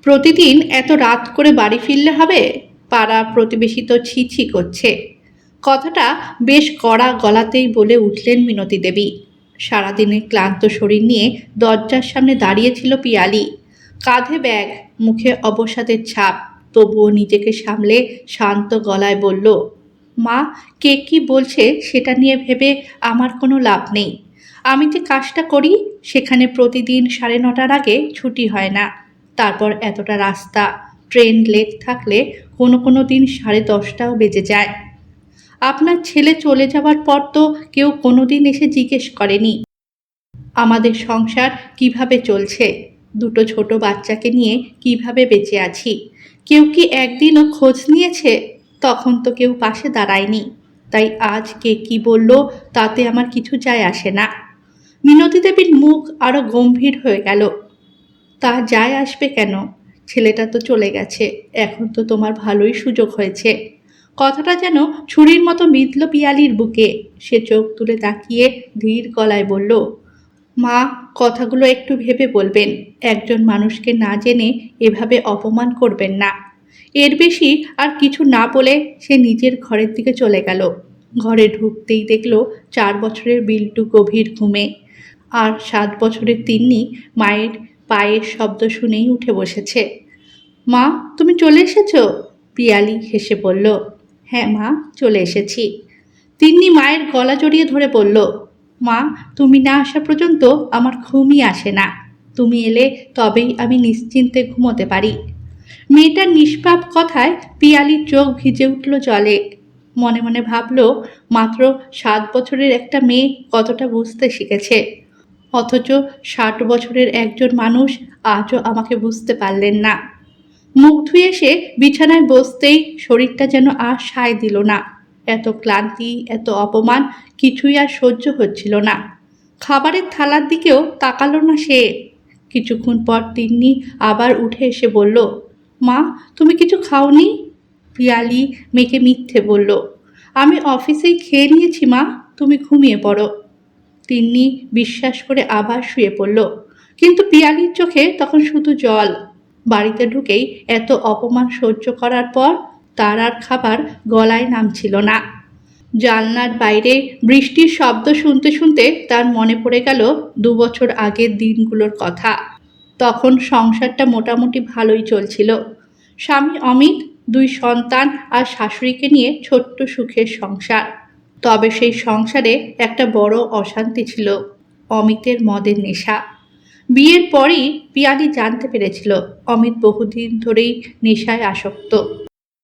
প্রতিদিন এত রাত করে বাড়ি ফিরলে হবে? পাড়া প্রতিবেশী তো ছি ছি করছে। কথাটা বেশ কড়া গলাতেই বলে উঠলেন মিনতি দেবী। সারাদিনের ক্লান্ত শরীর নিয়ে দরজার সামনে দাঁড়িয়েছিল পিয়ালি। কাঁধে ব্যাগ, মুখে অবসাদের ছাপ, তবুও নিজেকে সামলে শান্ত গলায় বলল, মা, কে কি বলছে সেটা নিয়ে ভেবে আমার কোনো লাভ নেই। আমি যে কাজটা করি সেখানে প্রতিদিন 9:30টার আগে ছুটি হয় না। তারপর এতটা রাস্তা, ট্রেন লেট থাকলে কোনো কোনো দিন 10:30টাও বেজে যায়। আপনার ছেলে চলে যাওয়ার পর তো কেউ কোনোদিন এসে জিজ্ঞেস করেনি আমাদের সংসার কিভাবে চলছে, দুটো ছোট বাচ্চাকে নিয়ে কিভাবে বেঁচে আছি। কেউ কি একদিনও খোঁজ নিয়েছে? তখন তো কেউ পাশে দাঁড়ায়নি। তাই আজ কে কি বলল তাতে আমার কিছু যায় আসে না। মিনতি দেবীর মুখ আরো গম্ভীর হয়ে গেল। তা যায় আসবে কেন? ছেলেটা তো চলে গেছে, এখন তো তোমার ভালোই সুযোগ হয়েছে। কথাটা যেন ছুরির মতো বিঁধল পিয়ালির বুকে। সে চোখ তুলে তাকিয়ে ধীর গলায় বলল, মা, কথাগুলো একটু ভেবে বলবেন। একজন মানুষকে না জেনে এভাবে অপমান করবেন না। এর বেশি আর কিছু না বলে সে নিজের ঘরের দিকে চলে গেল। ঘরে ঢুকতেই দেখল 4 বছরের বিল্টু গভীর ঘুমে, আর 7 বছরের তিন্নি মায়ের পায়ের শব্দ শুনেই উঠে বসেছে। মা, তুমি চলে এসেছো? পিয়ালি হেসে বলল, হ্যাঁ মা, চলে এসেছি। তিন্নি মায়ের গলা জড়িয়ে ধরে বলল, মা, তুমি না আসা পর্যন্ত আমার ঘুমই আসে না। তুমি এলে তবেই আমি নিশ্চিন্তে ঘুমোতে পারি। মেয়েটার নিষ্পাপ কথায় পিয়ালির চোখ ভিজে উঠল জলে। মনে মনে ভাবল, মাত্র 7 বছরের একটা মেয়ে কতটা বুঝতে শিখেছে, অথচ 60 বছরের একজন মানুষ আজও আমাকে বুঝতে পারলেন না। মুখ ধুয়ে এসে বিছানায় বসতেই শরীরটা যেন আর সায় দিল না। এত ক্লান্তি, এত অপমান, কিছুই আর সহ্য হচ্ছিল না। খাবারের থালার দিকেও তাকালো না সে। কিছুক্ষণ পর তিন্নি আবার উঠে এসে বলল, মা, তুমি কিছু খাওনি? পিয়ালি মেয়েকে মিথ্যে বলল, আমি অফিসেই খেয়ে নিয়েছি মা, তুমি ঘুমিয়ে পড়ো। তিন্নি বিশ্বাস করে আবার শুয়ে পড়ল। কিন্তু পিয়ালির চোখে তখন শুধু জল। বাড়িতে ঢুকেই এত অপমান সহ্য করার পর তার আর খাবার গলায় নামছিল না। জানলার বাইরে বৃষ্টির শব্দ শুনতে শুনতে তার মনে পড়ে গেল 2 বছর আগের দিনগুলোর কথা। তখন সংসারটা মোটামুটি ভালোই চলছিল। স্বামী অমিত, 2 সন্তান আর শাশুড়িকে নিয়ে ছোট্ট সুখের সংসার। তবে সেই সংসারে একটা বড় অশান্তি ছিল, অমিতের মদের নেশা। বিয়ের পরই পিয়ালি জানতে পেরেছিল অমিত বহুদিন ধরেই নেশায় আসক্ত।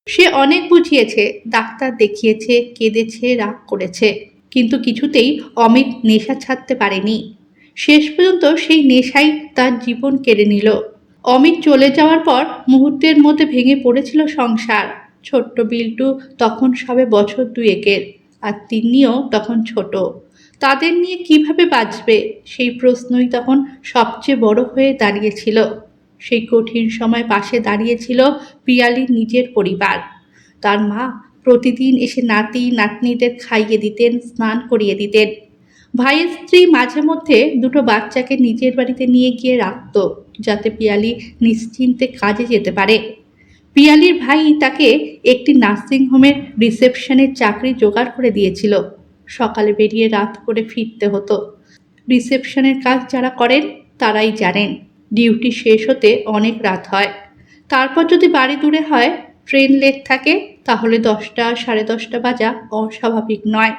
সে অনেক বুঝিয়েছে, ডাক্তার দেখিয়েছে, কেঁদেছে, রাগ করেছে, কিন্তু কিছুতেই অমিত নেশা ছাড়তে পারেনি। শেষ পর্যন্ত সেই নেশাই তার জীবন কেড়ে নিল। অমিত চলে যাওয়ার পর মুহূর্তের মধ্যে ভেঙে পড়েছিল সংসার। ছোট্ট বিল্টু তখন সবে বছর 2-এর, আর তিন্নিও তখন ছোট। তাদের নিয়ে কিভাবে বাঁচবে সেই প্রশ্নই তখন সবচেয়ে বড় হয়ে দাঁড়িয়েছিল। সেই কঠিন সময় পাশে দাঁড়িয়েছিল পিয়ালির নিজের পরিবার। তার মা প্রতিদিন এসে নাতি নাতনিদের খাইয়ে দিতেন, স্নান করিয়ে দিতেন। ভাইয়ের স্ত্রী মাঝে মধ্যে দুটো বাচ্চাকে নিজের বাড়িতে নিয়ে গিয়ে রাখত, যাতে পিয়ালি নিশ্চিন্তে কাজে যেতে পারে। পিয়ালির ভাই তাকে একটি নার্সিংহোমের রিসেপশনের চাকরি জোগাড় করে দিয়েছিল। সকালে বেরিয়ে রাত করে ফিরতে হতো। রিসেপশনের কাজ যারা করেন তারাই জানেন, ডিউটি শেষ হতে অনেক রাত হয়। তারপর যদি বাড়ি দূরে হয়, ট্রেন লেট থাকে, তাহলে 10টা 10:30 বাজা অস্বাভাবিক নয়।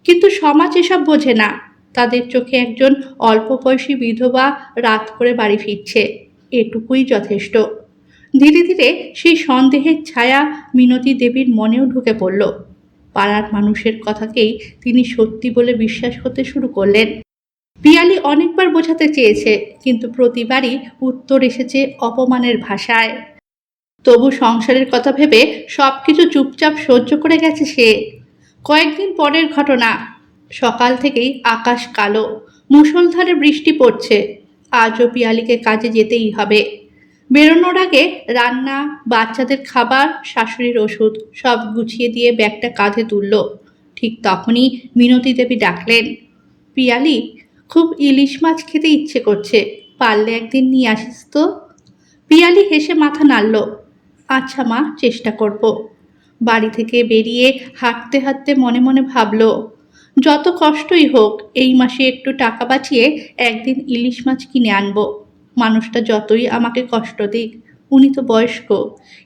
কিন্তু সমাজ এসব বোঝে না। তাদের চোখে একজন অল্প বয়সী বিধবা রাত করে বাড়ি ফিরছে, এটুকুই যথেষ্ট। ধীরে ধীরে সেই সন্দেহের ছায়া মিনতি দেবীর মনেও ঢুকে পড়ল। পাড়ার মানুষের কথাকেই তিনি সত্যি বলে বিশ্বাস করতে শুরু করলেন। পিয়ালি অনেকবার বোঝাতে চেয়েছে, কিন্তু প্রতিবারই উত্তর এসেছে অপমানের ভাষায়। তবু সংসারের কথা ভেবে সবকিছু চুপচাপ সহ্য করে গেছে সে। কয়েকদিন পরের ঘটনা। সকাল থেকেই আকাশ কালো, মুষলধারে বৃষ্টি পড়ছে। আজও পিয়ালিকে কাজে যেতেই হবে। বেরোনোর আগে রান্না, বাচ্চাদের খাবার, শাশুড়ির ওষুধ সব গুছিয়ে দিয়ে ব্যাগটা কাঁধে তুলল। ঠিক তখনই মিনতি দেবী ডাকলেন, পিয়ালি, খুব ইলিশ মাছ খেতে ইচ্ছে করছে, পারলে একদিন নিয়ে আসিস তো। পিয়ালি হেসে মাথা নাড়ল। আচ্ছা মা, চেষ্টা করব। বাড়ি থেকে বেরিয়ে হাঁটতে হাঁটতে মনে মনে ভাবল, যত কষ্টই হোক এই মাসে একটু টাকা বাঁচিয়ে একদিন ইলিশ মাছ কিনে আনবো। মানুষটা যতই আমাকে কষ্ট দিক, উনি তো বয়স্ক,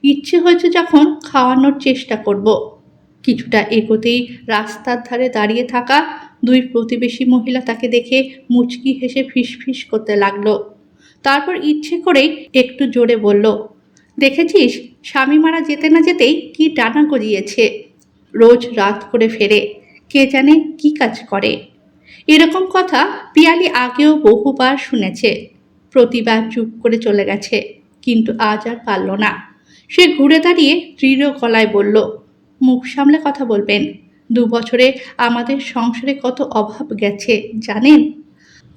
ইচ্ছে হয়েছে যখন খাওয়ানোর চেষ্টা করব। কিছুটা এগোতেই রাস্তার ধারে দাঁড়িয়ে থাকা দুই প্রতিবেশী মহিলা তাকে দেখে মুচকি হেসে ফিসফিস করতে লাগলো। তারপর ইচ্ছে করেই একটু জোরে বলল, দেখেছিস, স্বামী মারা যেতে না যেতেই কি ডানা গজিয়েছে। রোজ রাত করে ফেরে, কে জানে কি কাজ করে। এরকম কথা পিয়ালি আগেও বহুবার শুনেছে, প্রতিবার চুপ করে চলে গেছে, কিন্তু আজ আর পারল না। সে ঘুরে দাঁড়িয়ে দৃঢ় গলায় বলল, মুখ সামলে কথা বলবেন। 2 বছরে আমাদের সংসারে কত অভাব গেছে জানেন?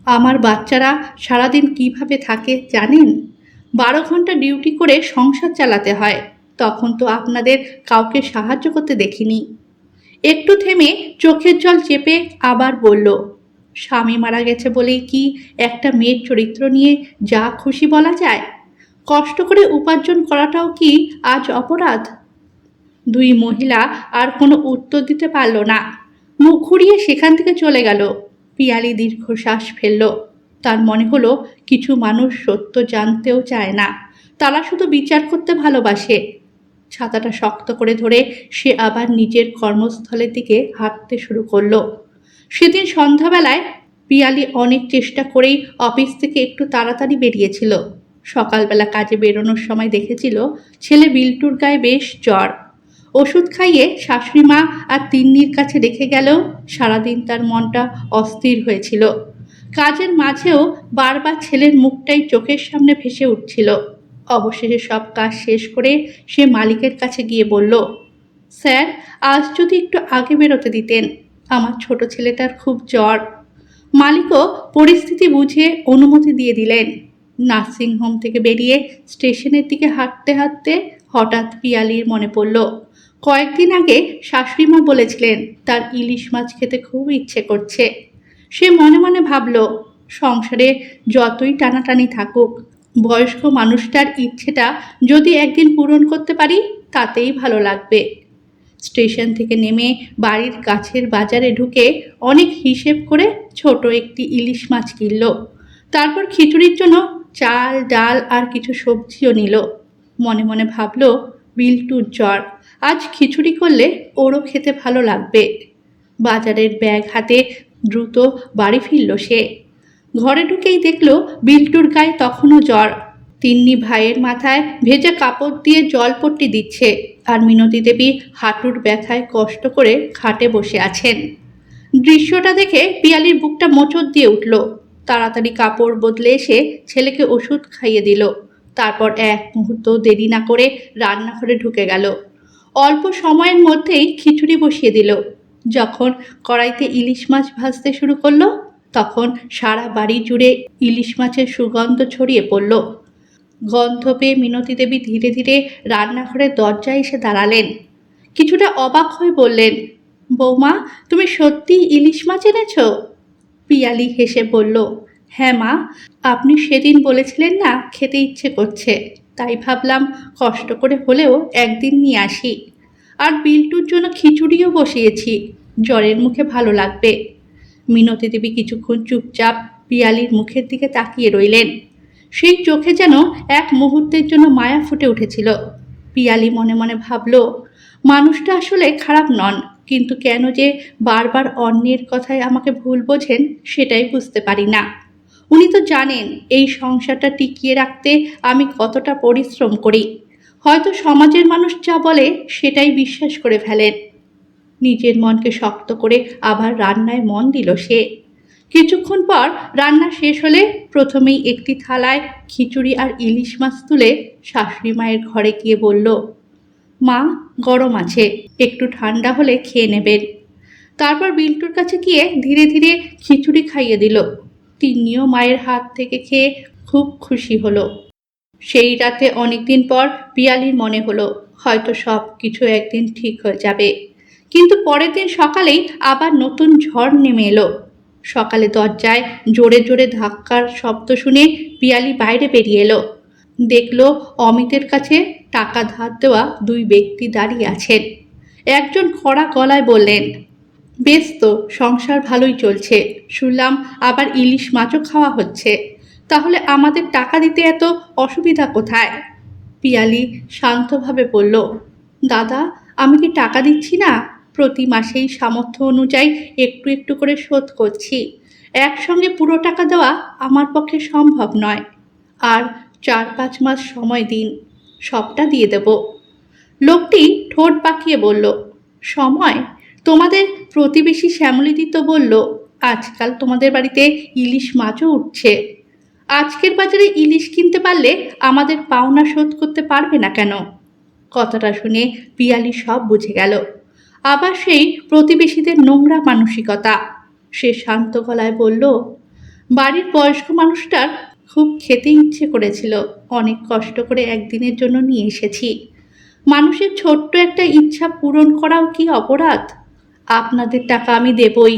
আমার বাচ্চারা সারাদিন কিভাবে থাকে জানেন? 12 ঘন্টা ডিউটি করে সংসার চালাতে হয়, তখন তো আপনাদের কাউকে সাহায্য করতে দেখিনি। একটু থেমে চোখের জল চেপে আবার বলল, স্বামী মারা গেছে বলেই কি একটা মেয়ের চরিত্র নিয়ে যা খুশি বলা যায়? কষ্ট করে উপার্জন করাটাও কি আজ অপরাধ? দুই মহিলা আর কোনো উত্তর দিতে পারল না, মুখ ঘুরিয়ে সেখান থেকে চলে গেল। পিয়ালি দীর্ঘশ্বাস ফেলল। তার মনে হলো, কিছু মানুষ সত্য জানতেও চায় না, তারা শুধু বিচার করতে ভালোবাসে। ছাতাটা শক্ত করে ধরে সে আবার নিজের কর্মস্থলের দিকে হাঁটতে শুরু করলো। সেদিন সন্ধ্যাবেলায় পিয়ালি অনেক চেষ্টা করেই অফিস থেকে একটু তাড়াতাড়ি বেরিয়েছিল। সকালবেলা কাজে বেরোনোর সময় দেখেছিল ছেলে বিল্টুর গায়ে বেশ জ্বর। ওষুধ খাইয়ে শাশুড়ি মা আর তিন্নির কাছে রেখে গেলেও সারাদিন তার মনটা অস্থির হয়েছিল। কাজের মাঝেও বারবার ছেলের মুখটাই চোখের সামনে ভেসে উঠছিল। অবশেষে সব কাজ শেষ করে সে মালিকের কাছে গিয়ে বলল, স্যার, আজ যদি একটু আগে বেরোতে দিতেন, আমার ছোট ছেলেটার খুব জ্বর। মালিকও পরিস্থিতি বুঝে অনুমতি দিয়ে দিলেন। নার্সিংহোম থেকে বেরিয়ে স্টেশনের দিকে হাঁটতে হাঁটতে হঠাৎ পিয়ালির মনে পড়ল, কয়েকদিন আগে শাশুড়িমা বলেছিলেন তার ইলিশ মাছ খেতে খুব ইচ্ছে করছে। সে মনে মনে ভাবল, সংসারে যতই টানাটানি থাকুক, বয়স্ক মানুষটার ইচ্ছেটা যদি একদিন পূরণ করতে পারি তাতেই ভালো লাগবে। স্টেশন থেকে নেমে বাড়ির কাছের বাজারে ঢুকে অনেক হিসেব করে ছোট একটি ইলিশ মাছ কিনল। তারপর খিচুড়ির জন্য চাল, ডাল আর কিছু সবজিও নিল। মনে মনে ভাবল, বিল্টুর জ্বর, আজ খিচুড়ি করলে ওরও খেতে ভালো লাগবে। বাজারের ব্যাগ হাতে দ্রুত বাড়ি ফিরল সে। ঘরে ঢুকেই দেখল বিল্টুর গায়ে তখনও জ্বর। তিন্নি ভাইয়ের মাথায় ভেজা কাপড় দিয়ে জলপট্টি দিচ্ছে, আর মিনতি দেবী হাঁটুর ব্যথায় কষ্ট করে খাটে বসে আছেন। দৃশ্যটা দেখে পিয়ালির বুকটা মোচড় দিয়ে উঠল। তাড়াতাড়ি কাপড় বদলে এসে ছেলেকে ওষুধ খাইয়ে দিল। তারপর এক মুহূর্ত দেরি না করে রান্নাঘরে ঢুকে গেল। অল্প সময়ের মধ্যেই খিচুড়ি বসিয়ে দিল। যখন কড়াইতে ইলিশ মাছ ভাজতে শুরু করলো, তখন সারা বাড়ি জুড়ে ইলিশ মাছের সুগন্ধ ছড়িয়ে পড়ল। গন্ধ পেয়ে মিনতি দেবী ধীরে ধীরে রান্নাঘরের দরজায় এসে দাঁড়ালেন। কিছুটা অবাক হয়ে বললেন, বৌমা, তুমি সত্যিই ইলিশ মাছ এনেছ? পিয়ালি হেসে বলল, হ্যাঁ মা, আপনি সেদিন বলেছিলেন না খেতে ইচ্ছে করছে, তাই ভাবলাম কষ্ট করে হলেও একদিন নিয়ে আসি। আর বিল্টুর জন্য খিচুড়িও বসিয়েছি, জ্বরের মুখে ভালো লাগবে। মিনতি দেবী কিছুক্ষণ চুপচাপ পিয়ালির মুখের দিকে তাকিয়ে রইলেন। সেই চোখে যেন এক মুহূর্তের জন্য মায়া ফুটে উঠেছিল। পিয়ালি মনে মনে ভাবল, মানুষটা আসলে খারাপ নন, কিন্তু কেন যে বারবার অন্যের কথায় আমাকে ভুল বোঝেন সেটাই বুঝতে পারি না। উনি তো জানেন এই সংসারটা টিকিয়ে রাখতে আমি কতটা পরিশ্রম করি। হয়তো সমাজের মানুষ যা বলে সেটাই বিশ্বাস করে ফেলেন। নিজের মনকে শক্ত করে আবার রান্নায় মন দিল সে। কিছুক্ষণ পর রান্না শেষ হলে প্রথমেই একটি থালায় খিচুড়ি আর ইলিশ মাছ তুলে শাশুড়ি মায়ের ঘরে গিয়ে বলল, মা, গরম আছে, একটু ঠান্ডা হলে খেয়ে নেবেন। তারপর বিল্টুর কাছে গিয়ে ধীরে ধীরে খিচুড়ি খাইয়ে দিল। তিন্নিও মায়ের হাত থেকে খেয়ে খুব খুশি হলো। সেই রাতে অনেকদিন পর পিয়ালির মনে হলো হয়তো সব কিছু একদিন ঠিক হয়ে যাবে। কিন্তু পরের দিন সকালেই আবার নতুন ঝড় নেমে এলো। সকালে দরজায় জোরে জোরে ধাক্কার শব্দ শুনে পিয়ালি বাইরে বেরিয়ে এলো। দেখল অমিতের কাছে টাকা ধার দেওয়া দুই ব্যক্তি দাঁড়িয়ে আছেন। একজন কড়া গলায় বললেন, বেশ তো, সংসার ভালোই চলছে, শুনলাম আবার ইলিশ মাছও খাওয়া হচ্ছে, তাহলে আমাদের টাকা দিতে এত অসুবিধা কোথায়? পিয়ালি শান্তভাবে বলল, দাদা, আমি কি টাকা দিচ্ছি না? প্রতি মাসেই সামর্থ্য অনুযায়ী একটু একটু করে শোধ করছি। একসঙ্গে পুরো টাকা দেওয়া আমার পক্ষে সম্ভব নয়। আর 4-5 মাস সময় দিন, সবটা দিয়ে দেব। লোকটি ঠোঁট পাকিয়ে বলল, সময়? তোমাদের প্রতিবেশী শ্যামলিদি তো বলল আজকাল তোমাদের বাড়িতে ইলিশ মাছও উঠছে। আজকের বাজারে ইলিশ কিনতে পারলে আমাদের পাওনা শোধ করতে পারবে না কেন? কথাটা শুনে পিয়ালি সব বুঝে গেল। আবার সেই প্রতিবেশীদের নোংরা মানসিকতা। সে শান্ত গলায় বলল, বাড়ির বয়স্ক মানুষটার খুব খেতে ইচ্ছে করেছিল, অনেক কষ্ট করে একদিনের জন্য নিয়ে এসেছি। মানুষের ছোট্ট একটা ইচ্ছা পূরণ করাও কি অপরাধ? আপনাদের টাকা আমি দেবই,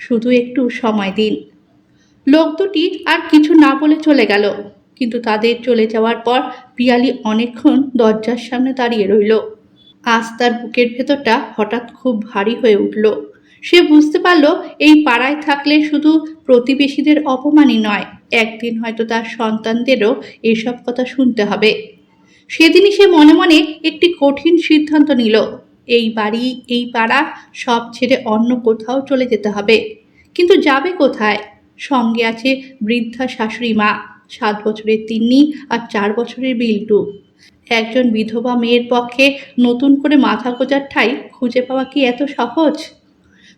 শুধু একটু সময় দিন। লোক দুটি আর কিছু না বলে চলে গেল, কিন্তু তাদের চলে যাওয়ার পর পিয়ালি অনেকক্ষণ দরজার সামনে দাঁড়িয়ে রইল। আজ তার বুকের ভেতরটা হঠাৎ খুব ভারী হয়ে উঠল। সে বুঝতে পারল এই পাড়ায় থাকলে শুধু প্রতিবেশীদের অপমানই নয়, একদিন হয়তো তার সন্তানদেরও এসব কথা শুনতে হবে। সেদিনই সে মনে মনে একটি কঠিন সিদ্ধান্ত নিল, এই বাড়ি, এই পাড়া সব ছেড়ে অন্য কোথাও চলে যেতে হবে। কিন্তু যাবে কোথায়? সঙ্গে আছে বৃদ্ধা শাশুড়ি মা, 7 বছরের তিন্নি আর 4 বছরের বিল্টু। একজন বিধবা মেয়ের পক্ষে নতুন করে মাথা গোঁজার ঠাঁই খুঁজে পাওয়া কি এত সহজ?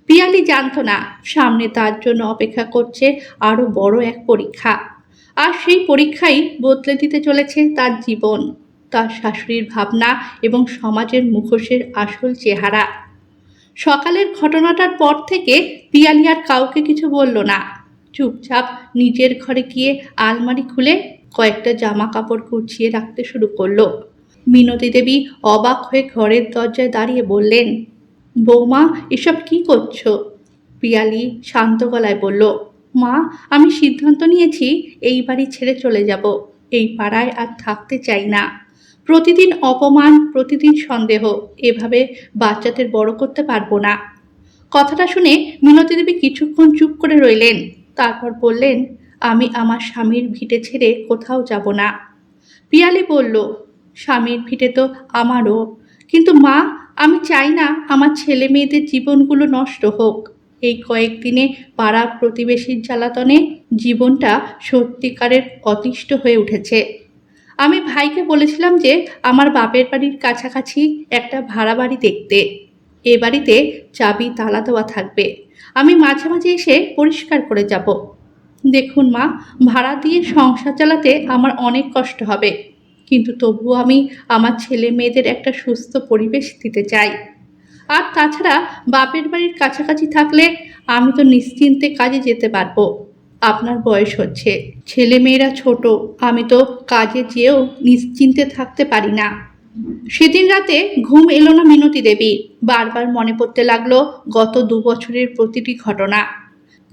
পিয়ালি জানত না সামনে তার জন্য অপেক্ষা করছে আরও বড় এক পরীক্ষা। আর সেই পরীক্ষাই বদলে দিতে চলেছে তার জীবন, তার শাশুড়ির ভাবনা এবং সমাজের মুখোশের আসল চেহারা। সকালের ঘটনাটার পর থেকে পিয়ালি আর কাউকে কিছু বলল না। চুপচাপ নিজের ঘরে গিয়ে আলমারি খুলে কয়েকটা জামা কাপড় গুছিয়ে রাখতে শুরু করলো। মিনতি দেবী অবাক হয়ে ঘরের দরজায় দাঁড়িয়ে বললেন, বৌমা, এসব কি করছো? পিয়ালি শান্ত গলায় বলল, মা, আমি সিদ্ধান্ত নিয়েছি এই বাড়ি ছেড়ে চলে যাব। এই পাড়ায় আর থাকতে চাই না। প্রতিদিন অপমান, প্রতিদিন সন্দেহ, এভাবে বাচ্চাদের বড় করতে পারবো না। কথাটা শুনে মিনতি দেবী কিছুক্ষণ চুপ করে রইলেন, তারপর বললেন, আমি আমার স্বামীর ভিটে ছেড়ে কোথাও যাব না। পিয়ালি বলল, স্বামীর ভিটে তো আমারও, কিন্তু মা, আমি চাই না আমার ছেলে মেয়েদের জীবনগুলো নষ্ট হোক। এই কয়েকদিনে পাড়া প্রতিবেশীর জ্বালাতনে জীবনটা সত্যিকারের অতিষ্ঠ হয়ে উঠেছে। আমি ভাইকে বলেছিলাম যে আমার বাপের বাড়ির কাছাকাছি একটা ভাড়া বাড়ি দেখতে। এ বাড়িতে চাবি তালা দেওয়া থাকবে, আমি মাঝে মাঝে এসে পরিষ্কার করে যাব। দেখুন মা, ভাড়া দিয়ে সংসার চালাতে আমার অনেক কষ্ট হবে, কিন্তু তবুও আমি আমার ছেলে মেয়েদের একটা সুস্থ পরিবেশ দিতে চাই। আর তাছাড়া বাপের বাড়ির কাছাকাছি থাকলে আমি তো নিশ্চিন্তে কাজে যেতে পারবো। আপনার বয়স হচ্ছে, ছেলে মেয়েরা ছোট, আমি তো কাজে যেয়েও নিশ্চিন্তে থাকতে পারি না। সেদিন রাতে ঘুম এলো না মিনতি দেবীর। বারবার মনে পড়তে লাগলো গত 2 বছরের প্রতিটি ঘটনা।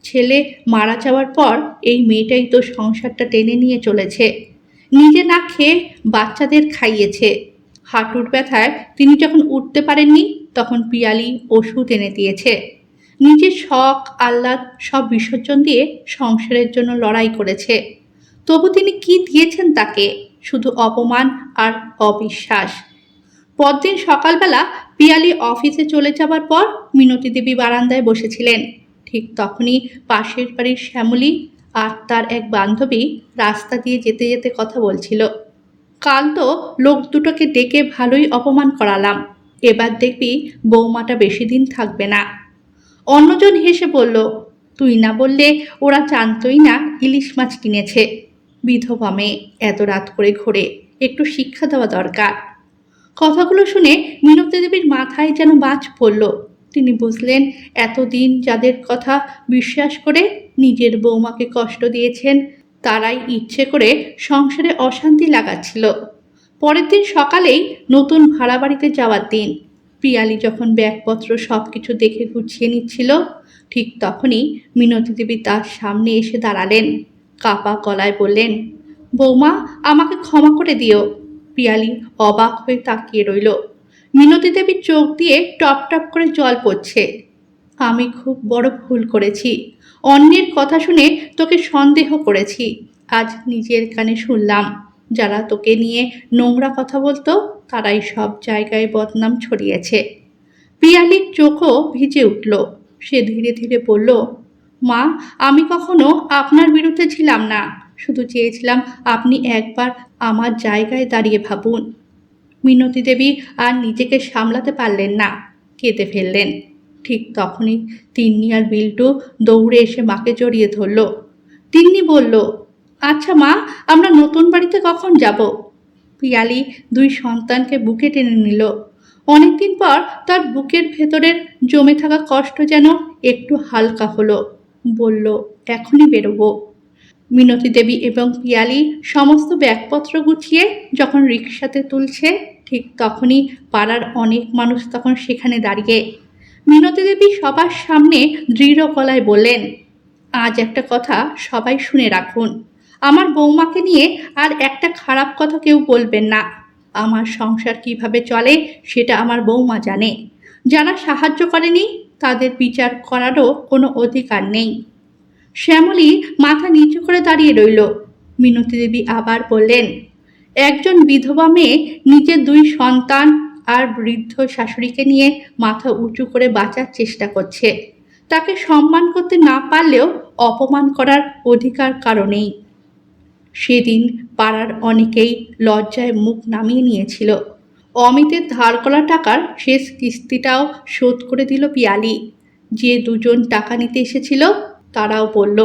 ছেলে মারা যাওয়ার পর এই মেয়েটাই তো সংসারটা টেনে নিয়ে চলেছে। নিজে না খেয়ে বাচ্চাদের খাইয়েছে। হাঁটুর ব্যথায় তিনি যখন উঠতে পারেননি, তখন পিয়ালি ওষুধ এনে দিয়েছে। নিজের শখ আহ্লাদ সব বিসর্জন দিয়ে সংসারের জন্য লড়াই করেছে। তবু তিনি কি দিয়েছেন তাকে? শুধু অপমান আর অবিশ্বাস। পরদিন সকালবেলা পিয়ালি অফিসে চলে যাবার পর মিনতি দেবী বারান্দায় বসেছিলেন। ঠিক তখনই পাশের বাড়ির শ্যামলী আর তার এক বান্ধবী রাস্তা দিয়ে যেতে যেতে কথা বলছিল। কাল তো লোক দুটোকে ডেকে ভালোই অপমান করালাম, এবার দেখবি বৌমাটা বেশি দিন থাকবে না। অন্যজন হেসে বলল, তুই না বললে ওরা জানতই না ইলিশ মাছ কিনেছে। বিধবা মেয়ে, এত রাত করে ঘোরে, একটু শিক্ষা দেওয়া দরকার। কথাগুলো শুনে মিনতি দেবীর মাথায় যেন বাজ পড়ল। তিনি বুঝলেন এতদিন যাদের কথা বিশ্বাস করে নিজের বৌমাকে কষ্ট দিয়েছেন, তারাই ইচ্ছে করে সংসারে অশান্তি লাগাচ্ছিল। পরের দিন সকালেই নতুন ভাড়া বাড়িতে যাওয়ার দিন। পিয়ালি যখন ব্যাগপত্র সব কিছু দেখে গুছিয়ে নিচ্ছিল, ঠিক তখনই মিনতি দেবী তার সামনে এসে দাঁড়ালেন। কাপা গলায় বললেন, বৌমা, আমাকে ক্ষমা করে দিও। পিয়ালি অবাক হয়ে তাকিয়ে রইল। মিনতি দেবীর চোখ দিয়ে টপ টপ করে জল পড়ছে। আমি খুব বড় ভুল করেছি। অন্যের কথা শুনে তোকে সন্দেহ করেছি। আজ নিজের কানে শুনলাম যারা তোকে নিয়ে নোংরা কথা বলতো তারাই সব জায়গায় বদনাম ছড়িয়েছে। পিয়ালির চোখও ভিজে উঠল। সে ধীরে ধীরে বলল, মা, আমি কখনো আপনার বিরুদ্ধে ছিলাম না। শুধু চেয়েছিলাম আপনি একবার আমার জায়গায় দাঁড়িয়ে ভাবুন। মিনতি দেবী আর নিজেকে সামলাতে পারলেন না, কেঁদে ফেললেন। ঠিক তখনই তিন্নি আর বিল্টু দৌড়ে এসে মাকে জড়িয়ে ধরল। তিন্নি বলল, আচ্ছা মা, আমরা নতুন বাড়িতে কখন যাব? পিয়ালি দুই সন্তানকে বুকে টেনে নিল। অনেকদিন পর তার বুকের ভেতরের জমে থাকা কষ্ট যেন একটু হালকা হলো। বলল, এখনই বেরোবো। মিনতি দেবী এবং পিয়ালি সমস্ত ব্যাগপত্র গুছিয়ে যখন রিকশাতে তুলছে, ঠিক তখনই পাড়ার অনেক মানুষ তখন সেখানে দাঁড়িয়ে। মিনতি দেবী সবার সামনে দৃঢ় গলায় বললেন, আজ একটা কথা সবাই শুনে রাখুন। আমার বৌমাকে নিয়ে আর একটা খারাপ কথা কেউ বলবেন না। আমার সংসার কিভাবে চলে সেটা আমার বৌমা জানে। যারা সাহায্য করেনি তাদের বিচার করারও কোনো অধিকার নেই। শ্যামলী মাথা নিচু করে দাঁড়িয়ে রইল। মিনতি দেবী আবার বললেন, একজন বিধবা মেয়ে নিজের দুই সন্তান আর বৃদ্ধ শাশুড়িকে নিয়ে মাথা উঁচু করে বাঁচার চেষ্টা করছে। তাকে সম্মান করতে না পারলেও অপমান করার অধিকার কারো নেই। সেদিন পাড়ার অনেকেই লজ্জায় মুখ নামিয়ে নিয়েছিল। অমিতের ধার করা টাকার শেষ কিস্তিটাও শোধ করে দিল পিয়ালি। যে দুজন টাকা নিতে এসেছিল তারাও বলল,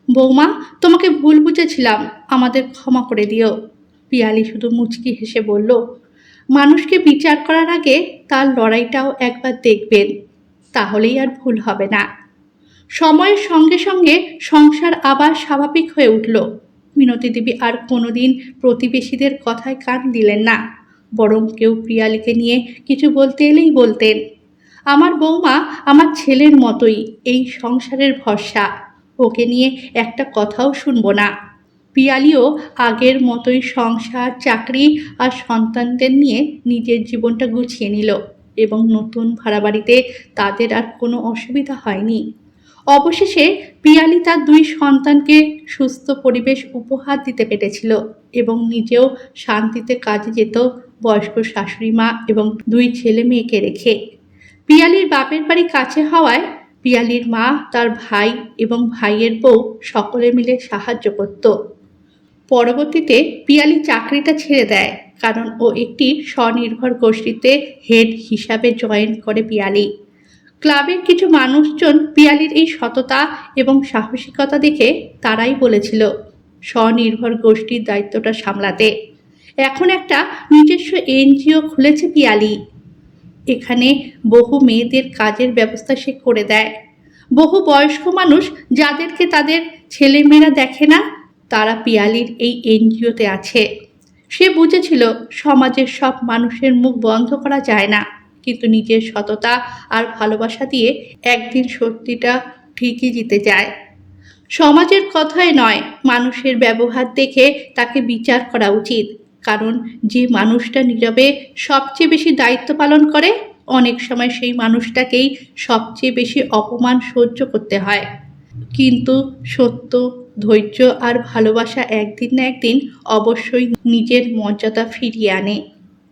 বৌমা, তোমাকে ভুল বুঝেছিলাম, আমাদের ক্ষমা করে দিও। পিয়ালি শুধু মুচকি হেসে বলল, মানুষকে বিচার করার আগে তার লড়াইটাও একবার দেখবেন, তাহলেই আর ভুল হবে না। সময়ের সঙ্গে সঙ্গে সংসার আবার স্বাভাবিক হয়ে উঠল। মিনতি দেবী আর কোনোদিন প্রতিবেশীদের কথায় কান দিলেন না, বরং কেউ পিয়ালিকে নিয়ে কিছু বলতে এলেই বলতেন, আমার বৌমা আমার ছেলের মতোই, এই সংসারের ভরসা, ওকে নিয়ে একটা কথাও শুনবো না। পিয়ালিও আগের মতোই সংসার, চাকরি আর সন্তানদের নিয়ে নিজের জীবনটা গুছিয়ে নিল এবং নতুন ভাড়া বাড়িতে তাদের আর কোনো অসুবিধা হয়নি। অবশেষে পিয়ালি তার দুই সন্তানকে সুস্থ পরিবেশ উপহার দিতে পেরেছিল এবং নিজেও শান্তিতে কাজে যেত বয়স্ক শাশুড়ি মা এবং দুই ছেলে মেয়েকে রেখে। পিয়ালির বাপের বাড়ি কাছে হওয়ায় পিয়ালির মা, তার ভাই এবং ভাইয়ের বউ সকলে মিলে সাহায্য করত। পরবর্তীতে পিয়ালি চাকরিটা ছেড়ে দেয়, কারণ ও একটি স্বনির্ভর গোষ্ঠীতে হেড হিসাবে জয়েন করে পিয়ালি। ক্লাবের কিছু মানুষজন পিয়ালির এই সততা এবং সাহসিকতা দেখে তারাই বলেছিল স্বনির্ভর গোষ্ঠীর দায়িত্বটা সামলাতে। এখন একটা নিজস্ব এনজিও খুলেছে পিয়ালি। এখানে বহু মেয়েদের কাজের ব্যবস্থা সে করে দেয়। বহু বয়স্ক মানুষ যাদেরকে তাদের ছেলেমেয়েরা দেখে না, তারা পিয়ালির এই এনজিওতে আছে। সে বুঝেছিল সমাজের সব মানুষের মুখ বন্ধ করা যায় না, কিন্তু নিজের সততা আর ভালোবাসা দিয়ে একদিন সত্যিটা ঠিকই জিতে যায়। সমাজের কথায় নয়, মানুষের ব্যবহার দেখে তাকে বিচার করা উচিত, কারণ যে মানুষটা নীরবে সবচেয়ে বেশি দায়িত্ব পালন করে, অনেক সময় সেই মানুষটাকেই সবচেয়ে বেশি অপমান সহ্য করতে হয়। কিন্তু সত্য, ধৈর্য আর ভালোবাসা একদিন না একদিন অবশ্যই নিজের মর্যাদা ফিরিয়ে আনে।